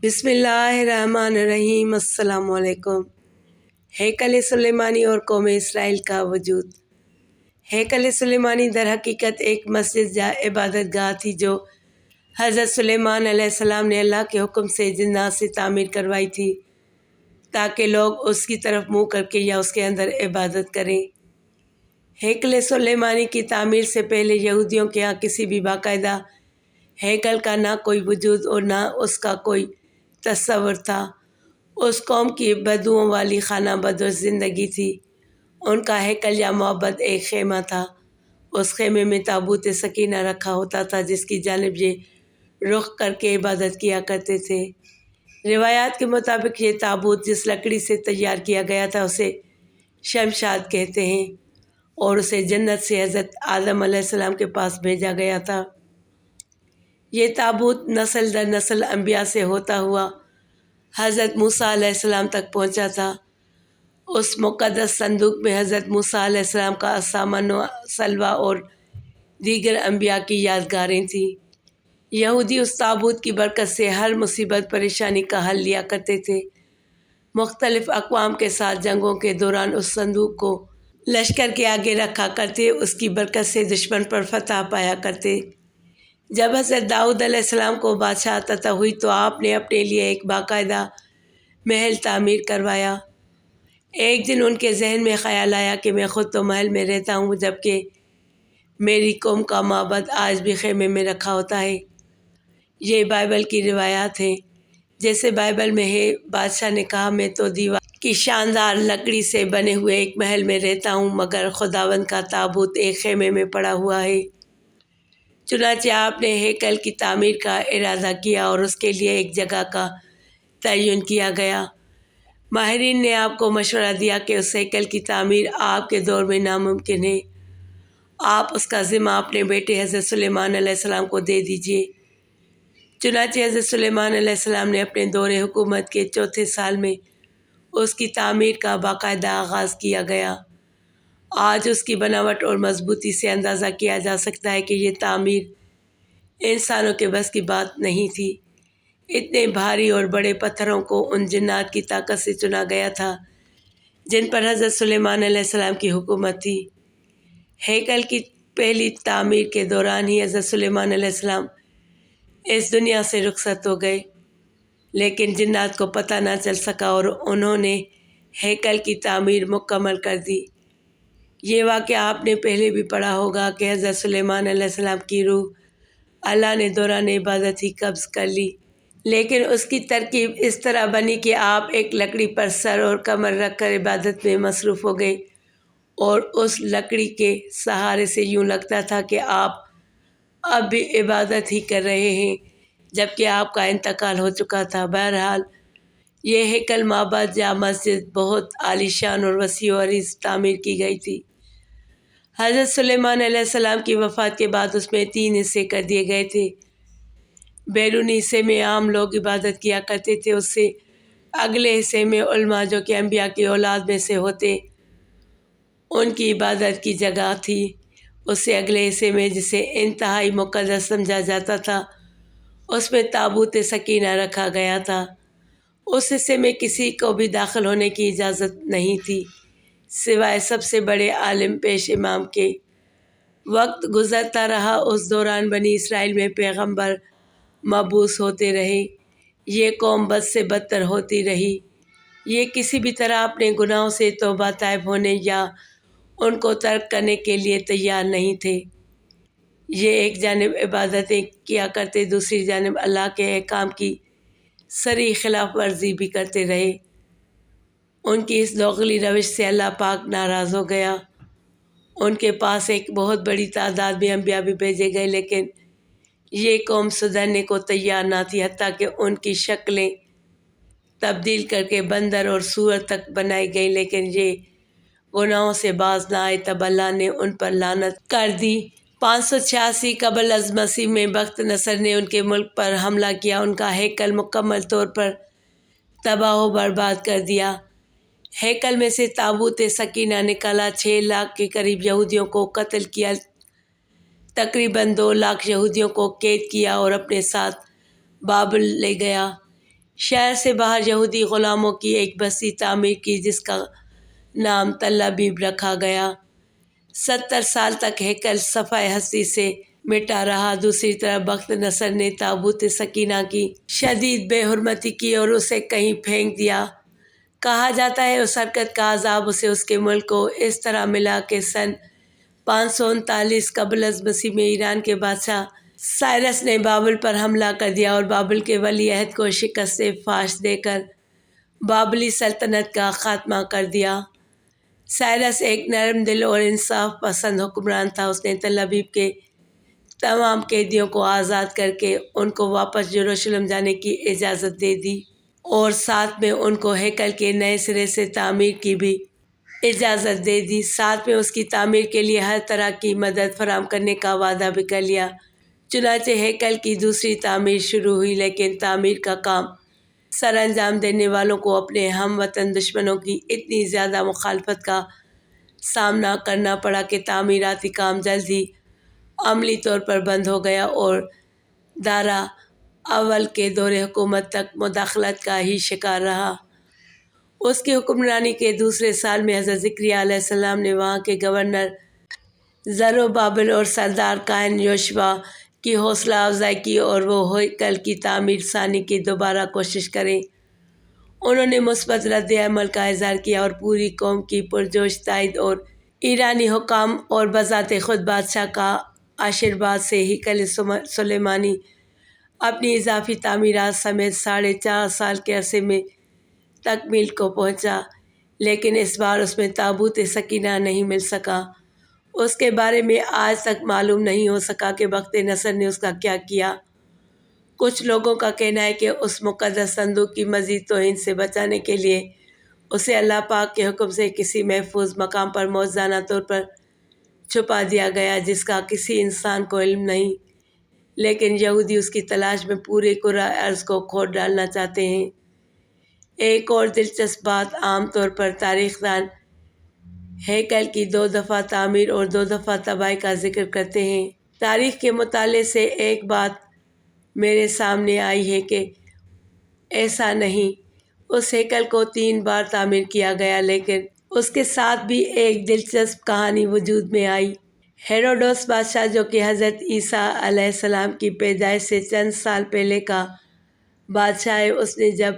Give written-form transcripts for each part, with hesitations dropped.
بسم اللہ الرحمن الرحیم۔ السلام علیکم۔ ہیکل سلیمانی اور قوم اسرائیل کا وجود۔ ہیکل سلیمانی در حقیقت ایک مسجد یا عبادت گاہ تھی جو حضرت سلیمان علیہ السلام نے اللہ کے حکم سے جنات سے تعمیر کروائی تھی تاکہ لوگ اس کی طرف منہ کر کے یا اس کے اندر عبادت کریں۔ ہیکل سلیمانی کی تعمیر سے پہلے یہودیوں کے ہاں کسی بھی باقاعدہ ہیکل کا نہ کوئی وجود اور نہ اس کا کوئی تصور تھا۔ اس قوم کی بدوؤں والی خانہ بدوش زندگی تھی۔ ان کا ہیکل یا معبد ایک خیمہ تھا۔ اس خیمے میں تابوت سکینہ رکھا ہوتا تھا جس کی جانب یہ رخ کر کے عبادت کیا کرتے تھے۔ روایات کے مطابق یہ تابوت جس لکڑی سے تیار کیا گیا تھا اسے شمشاد کہتے ہیں اور اسے جنت سے حضرت آدم علیہ السلام کے پاس بھیجا گیا تھا۔ یہ تابوت نسل در نسل انبیاء سے ہوتا ہوا حضرت موسیٰ علیہ السلام تک پہنچا تھا۔ اس مقدس صندوق میں حضرت موسیٰ علیہ السلام کا سامان و سلوہ اور دیگر انبیاء کی یادگاریں تھیں۔ یہودی اس تابوت کی برکت سے ہر مصیبت پریشانی کا حل لیا کرتے تھے۔ مختلف اقوام کے ساتھ جنگوں کے دوران اس صندوق کو لشکر کے آگے رکھا کرتے، اس کی برکت سے دشمن پر فتح پایا کرتے۔ جب حضرت داؤد علیہ السلام کو بادشاہت عطا ہوئی تو آپ نے اپنے لیے ایک باقاعدہ محل تعمیر کروایا۔ ایک دن ان کے ذہن میں خیال آیا کہ میں خود تو محل میں رہتا ہوں جبکہ میری قوم کا معبد آج بھی خیمے میں رکھا ہوتا ہے۔ یہ بائبل کی روایات ہیں۔ جیسے بائبل میں ہے، بادشاہ نے کہا میں تو دیوار کی شاندار لکڑی سے بنے ہوئے ایک محل میں رہتا ہوں مگر خداوند کا تابوت ایک خیمے میں پڑا ہوا ہے۔ چنانچہ آپ نے ہیکل کی تعمیر کا ارادہ کیا اور اس کے لیے ایک جگہ کا تعین کیا گیا۔ ماہرین نے آپ کو مشورہ دیا کہ اس ہیکل کی تعمیر آپ کے دور میں ناممکن ہے۔ آپ اس کا ذمہ اپنے بیٹے حضرت سلیمان علیہ السلام کو دے دیجیے۔ چنانچہ حضرت سلیمان علیہ السلام نے اپنے دور حکومت کے چوتھے سال میں اس کی تعمیر کا باقاعدہ آغاز کیا گیا۔ آج اس کی بناوٹ اور مضبوطی سے اندازہ کیا جا سکتا ہے کہ یہ تعمیر انسانوں کے بس کی بات نہیں تھی۔ اتنے بھاری اور بڑے پتھروں کو ان جنات کی طاقت سے چنا گیا تھا جن پر حضرت سلیمان علیہ السلام کی حکومت تھی۔ ہیکل کی پہلی تعمیر کے دوران ہی حضرت سلیمان علیہ السلام اس دنیا سے رخصت ہو گئے، لیکن جنات کو پتہ نہ چل سکا اور انہوں نے ہیکل کی تعمیر مکمل کر دی۔ یہ واقعہ آپ نے پہلے بھی پڑھا ہوگا کہ حضرت سلیمان علیہ السلام کی روح اللہ نے دوران عبادت ہی قبض کر لی، لیکن اس کی ترکیب اس طرح بنی کہ آپ ایک لکڑی پر سر اور کمر رکھ کر عبادت میں مصروف ہو گئے اور اس لکڑی کے سہارے سے یوں لگتا تھا کہ آپ اب بھی عبادت ہی کر رہے ہیں جبکہ آپ کا انتقال ہو چکا تھا۔ بہرحال یہ ہیکل معبد یا مسجد بہت عالیشان اور وسیع و عریض تعمیر کی گئی تھی۔ حضرت سلیمان علیہ السلام کی وفات کے بعد اس میں 3 حصے کر دیے گئے تھے۔ بیرونی حصے میں عام لوگ عبادت کیا کرتے تھے، اس سے اگلے حصے میں علماء جو کہ انبیاء کی اولاد میں سے ہوتے ان کی عبادت کی جگہ تھی۔ اس سے اگلے حصے میں جسے انتہائی مقدس سمجھا جاتا تھا اس میں تابوت سکینہ رکھا گیا تھا۔ اس حصے میں کسی کو بھی داخل ہونے کی اجازت نہیں تھی سوائے سب سے بڑے عالم پیش امام کے۔ وقت گزرتا رہا، اس دوران بنی اسرائیل میں پیغمبر مبعوث ہوتے رہے۔ یہ قوم بد سے بدتر ہوتی رہی۔ یہ کسی بھی طرح اپنے گناہوں سے توبہ طائب ہونے یا ان کو ترک کرنے کے لیے تیار نہیں تھے۔ یہ ایک جانب عبادتیں کیا کرتے، دوسری جانب اللہ کے احکام کی صریح خلاف ورزی بھی کرتے رہے۔ ان کی اس دوغلی روش سے اللہ پاک ناراض ہو گیا۔ ان کے پاس ایک بہت بڑی تعداد میں انبیاء بھی بھیجے گئے لیکن یہ قوم سدھرنے کو تیار نہ تھی، حتیٰ کہ ان کی شکلیں تبدیل کر کے بندر اور سور تک بنائی گئی، لیکن یہ گناہوں سے باز نہ آئے۔ تب اللہ نے ان پر لعنت کر دی۔ 586 قبل از مسیح میں بخت نصر نے ان کے ملک پر حملہ کیا، ان کا ہیکل مکمل طور پر تباہ و برباد کر دیا۔ ہیکل میں سے تابوت سکینہ نکالا، 6 لاکھ کے قریب یہودیوں کو قتل کیا، تقریباً 2 لاکھ یہودیوں کو قید کیا اور اپنے ساتھ بابل لے گیا۔ شہر سے باہر یہودی غلاموں کی ایک بستی تعمیر کی جس کا نام تل ابیب رکھا گیا۔ 70 سال تک ہیکل صفائے ہستی سے مٹا رہا۔ دوسری طرف بخت نصر نے تابوت سکینہ کی شدید بے حرمتی کی اور اسے کہیں پھینک دیا۔ کہا جاتا ہے اس حرکت کا عذاب اسے اس کے ملک کو اس طرح ملا کہ سن 539 قبل از مسیح میں ایران کے بادشاہ سائرس نے بابل پر حملہ کر دیا اور بابل کے ولی عہد کو شکست فاش دے کر بابلی سلطنت کا خاتمہ کر دیا۔ سائرس ایک نرم دل اور انصاف پسند حکمران تھا۔ اس نے تل ابیب کے تمام قیدیوں کو آزاد کر کے ان کو واپس یروشلم جانے کی اجازت دے دی اور ساتھ میں ان کو ہیکل کے نئے سرے سے تعمیر کی بھی اجازت دے دی۔ ساتھ میں اس کی تعمیر کے لیے ہر طرح کی مدد فراہم کرنے کا وعدہ بھی کر لیا۔ چنانچہ ہیکل کی دوسری تعمیر شروع ہوئی، لیکن تعمیر کا کام سر انجام دینے والوں کو اپنے ہم وطن دشمنوں کی اتنی زیادہ مخالفت کا سامنا کرنا پڑا کہ تعمیراتی کام جلد ہی عملی طور پر بند ہو گیا اور دارا اول کے دور حکومت تک مداخلت کا ہی شکار رہا۔ اس کی حکمرانی کے دوسرے سال میں حضرت زکریا علیہ السلام نے وہاں کے گورنر زروبابل اور سردار کاہن یوشوا کی حوصلہ افزائی کی اور وہ ہیکل کی تعمیر ثانی کی دوبارہ کوشش کریں۔ انہوں نے مثبت رد عمل کا اظہار کیا اور پوری قوم کی پرجوش تائید اور ایرانی حکام اور بذات خود بادشاہ کا آشیرواد سے ہیکل سلیمانی اپنی اضافی تعمیرات سمیت 4.5 سال کے عرصے میں تکمیل کو پہنچا، لیکن اس بار اس میں تابوت سکینہ نہیں مل سکا۔ اس کے بارے میں آج تک معلوم نہیں ہو سکا کہ بخت نصر نے اس کا کیا کیا۔ کچھ لوگوں کا کہنا ہے کہ اس مقدس صندوق کی مزید توہین سے بچانے کے لیے اسے اللہ پاک کے حکم سے کسی محفوظ مقام پر موجزانہ طور پر چھپا دیا گیا جس کا کسی انسان کو علم نہیں، لیکن یہودی اس کی تلاش میں پورے کرۂ ارض کو کھود ڈالنا چاہتے ہیں۔ ایک اور دلچسپ بات، عام طور پر تاریخ دان ہیکل کی 2 دفعہ تعمیر اور 2 دفعہ تباہی کا ذکر کرتے ہیں۔ تاریخ کے مطالعے سے ایک بات میرے سامنے آئی ہے کہ ایسا نہیں۔ اس ہیکل کو 3 بار تعمیر کیا گیا، لیکن اس کے ساتھ بھی ایک دلچسپ کہانی وجود میں آئی۔ ہیروڈوس بادشاہ جو کہ حضرت عیسیٰ علیہ السلام کی پیدائش سے چند سال پہلے کا بادشاہ ہے، اس نے جب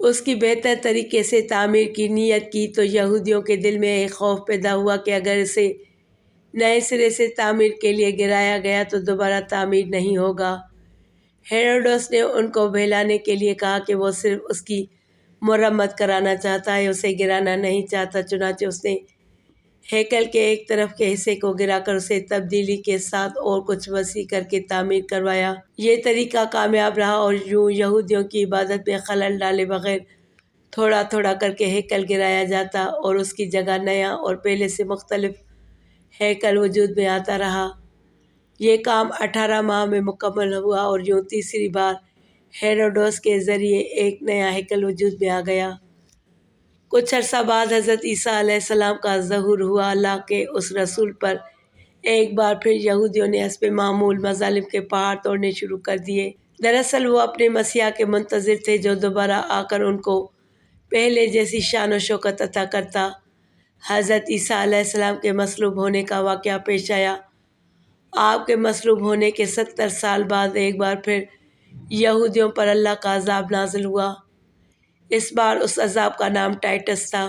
اس کی بہتر طریقے سے تعمیر کی نیت کی تو یہودیوں کے دل میں ایک خوف پیدا ہوا کہ اگر اسے نئے سرے سے تعمیر کے لیے گرایا گیا تو دوبارہ تعمیر نہیں ہوگا۔ ہیروڈوس نے ان کو بہلانے کے لیے کہا کہ وہ صرف اس کی مرمت کرانا چاہتا ہے، اسے گرانا نہیں چاہتا۔ چنانچہ اس نے ہیکل کے ایک طرف کے حصے کو گرا کر اسے تبدیلی کے ساتھ اور کچھ وسیع کر کے تعمیر کروایا۔ یہ طریقہ کامیاب رہا اور یوں یہودیوں کی عبادت میں خلل ڈالے بغیر تھوڑا تھوڑا کر کے ہیکل گرایا جاتا اور اس کی جگہ نیا اور پہلے سے مختلف ہیکل وجود میں آتا رہا۔ یہ کام 18 ماہ میں مکمل ہوا اور یوں تیسری بار ہیروڈوس کے ذریعے ایک نیا ہیکل وجود میں آ گیا۔ کچھ عرصہ بعد حضرت عیسیٰ علیہ السلام کا ظہور ہوا۔ اللہ کے اس رسول پر ایک بار پھر یہودیوں نے حسب معمول مظالم کے پہاڑ توڑنے شروع کر دیے۔ دراصل وہ اپنے مسیح کے منتظر تھے جو دوبارہ آ کر ان کو پہلے جیسی شان و شوکت عطا کرتا۔ حضرت عیسیٰ علیہ السلام کے مصلوب ہونے کا واقعہ پیش آیا۔ آپ کے مصلوب ہونے کے 70 سال بعد ایک بار پھر یہودیوں پر اللہ کا عذاب نازل ہوا۔ اس بار اس عذاب کا نام ٹائٹس تھا۔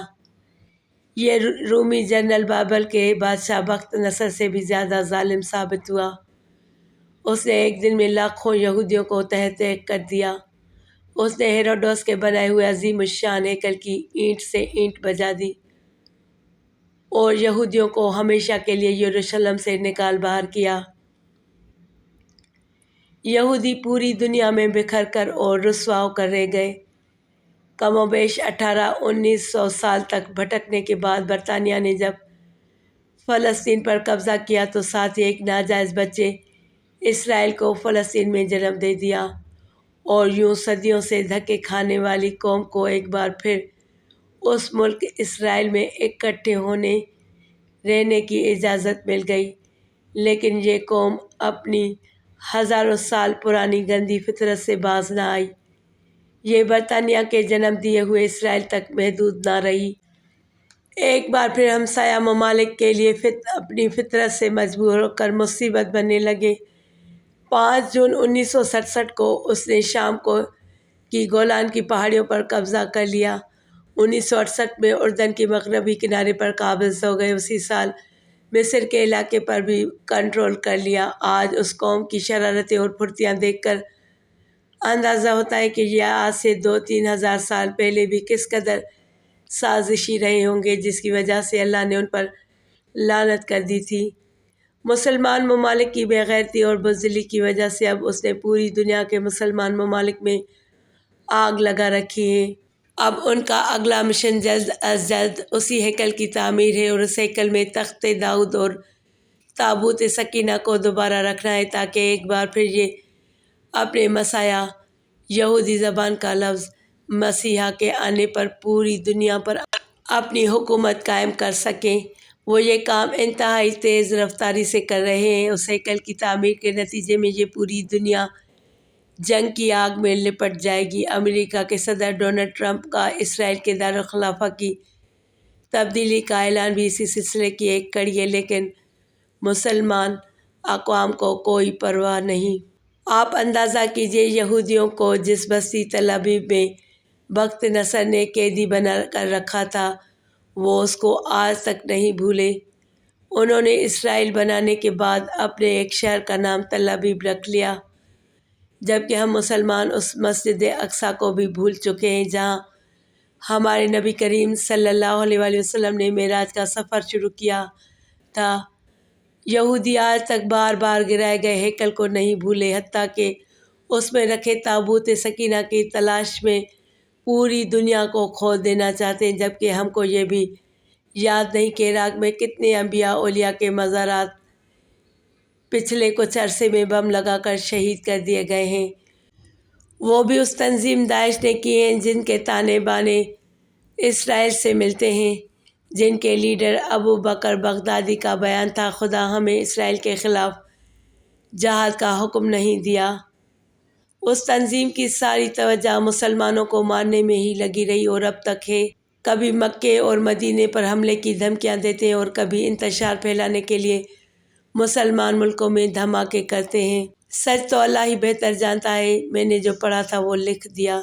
یہ رومی جنرل بابل کے بادشاہ بخت نصر سے بھی زیادہ ظالم ثابت ہوا۔ اس نے ایک دن میں لاکھوں یہودیوں کو تہہ تہہ کر دیا۔ اس نے ہیروڈوس کے بنائے ہوئے عظیم الشان ہیکل کی اینٹ سے اینٹ بجا دی اور یہودیوں کو ہمیشہ کے لیے یروشلم سے نکال باہر کیا۔ یہودی پوری دنیا میں بکھر کر اور رسوا ہو کر رہ گئے۔ کم و بیش 1800-1900 سال تک بھٹکنے کے بعد برطانیہ نے جب فلسطین پر قبضہ کیا تو ساتھ ہی ایک ناجائز بچے اسرائیل کو فلسطین میں جنم دے دیا اور یوں صدیوں سے دھکے کھانے والی قوم کو ایک بار پھر اس ملک اسرائیل میں اکٹھے ہونے رہنے کی اجازت مل گئی۔ لیکن یہ قوم اپنی ہزاروں سال پرانی گندی فطرت سے باز نہ آئی۔ یہ برطانیہ کے جنم دیے ہوئے اسرائیل تک محدود نہ رہی۔ ایک بار پھر ہمسایہ ممالک کے لیے اپنی فطرت سے مجبور ہو کر مصیبت بننے لگے۔ 5 جون 1967 کو اس نے شام کی گولان کی پہاڑیوں پر قبضہ کر لیا۔ 1968 میں اردن کے مغربی کنارے پر قابض ہو گئے۔ اسی سال مصر کے علاقے پر بھی کنٹرول کر لیا۔ آج اس قوم کی شرارتیں اور پھرتیاں دیکھ کر اندازہ ہوتا ہے کہ یہ آج سے 2-3 ہزار سال پہلے بھی کس قدر سازشی رہے ہوں گے، جس کی وجہ سے اللہ نے ان پر لعنت کر دی تھی۔ مسلمان ممالک کی بے غیرتی اور بزدلی کی وجہ سے اب اس نے پوری دنیا کے مسلمان ممالک میں آگ لگا رکھی ہے۔ اب ان کا اگلا مشن جلد از جلد اسی ہیکل کی تعمیر ہے اور اس ہیکل میں تخت داؤد اور تابوت سکینہ کو دوبارہ رکھنا ہے، تاکہ ایک بار پھر یہ اپنے مسیحا یہودی زبان کا لفظ مسیحا کے آنے پر پوری دنیا پر اپنی حکومت قائم کر سکیں۔ وہ یہ کام انتہائی تیز رفتاری سے کر رہے ہیں۔ اس ہیکل کی تعمیر کے نتیجے میں یہ پوری دنیا جنگ کی آگ میں لپٹ جائے گی۔ امریکہ کے صدر ڈونلڈ ٹرمپ کا اسرائیل کے دارالخلافہ کی تبدیلی کا اعلان بھی اسی سلسلے کی ایک کڑی ہے، لیکن مسلمان اقوام کو کوئی پرواہ نہیں۔ آپ اندازہ کیجئے، یہودیوں کو جس بستی تل ابیب میں بخت نصر نے قیدی بنا کر رکھا تھا، وہ اس کو آج تک نہیں بھولے۔ انہوں نے اسرائیل بنانے کے بعد اپنے ایک شہر کا نام تل ابیب رکھ لیا، جبکہ ہم مسلمان اس مسجد اقصیٰ کو بھی بھول چکے ہیں جہاں ہمارے نبی کریم صلی اللہ علیہ وآلہ وسلم نے معراج کا سفر شروع کیا تھا۔ یہودی آج تک بار بار گرائے گئے ہیکل کو نہیں بھولے، حتیٰ کہ اس میں رکھے تابوت سکینہ کی تلاش میں پوری دنیا کو کھول دینا چاہتے ہیں، جبکہ ہم کو یہ بھی یاد نہیں کہ عراق میں کتنے انبیاء اولیاء کے مزارات پچھلے کچھ عرصے میں بم لگا کر شہید کر دیے گئے ہیں۔ وہ بھی اس تنظیم داعش نے کیے ہیں جن کے تانے بانے اسرائیل سے ملتے ہیں، جن کے لیڈر ابو بکر بغدادی کا بیان تھا، خدا ہمیں اسرائیل کے خلاف جہاد کا حکم نہیں دیا۔ اس تنظیم کی ساری توجہ مسلمانوں کو مارنے میں ہی لگی رہی اور اب تک ہے۔ کبھی مکے اور مدینے پر حملے کی دھمکیاں دیتے ہیں اور کبھی انتشار پھیلانے کے لیے مسلمان ملکوں میں دھماکے کرتے ہیں۔ سچ تو اللہ ہی بہتر جانتا ہے، میں نے جو پڑھا تھا وہ لکھ دیا۔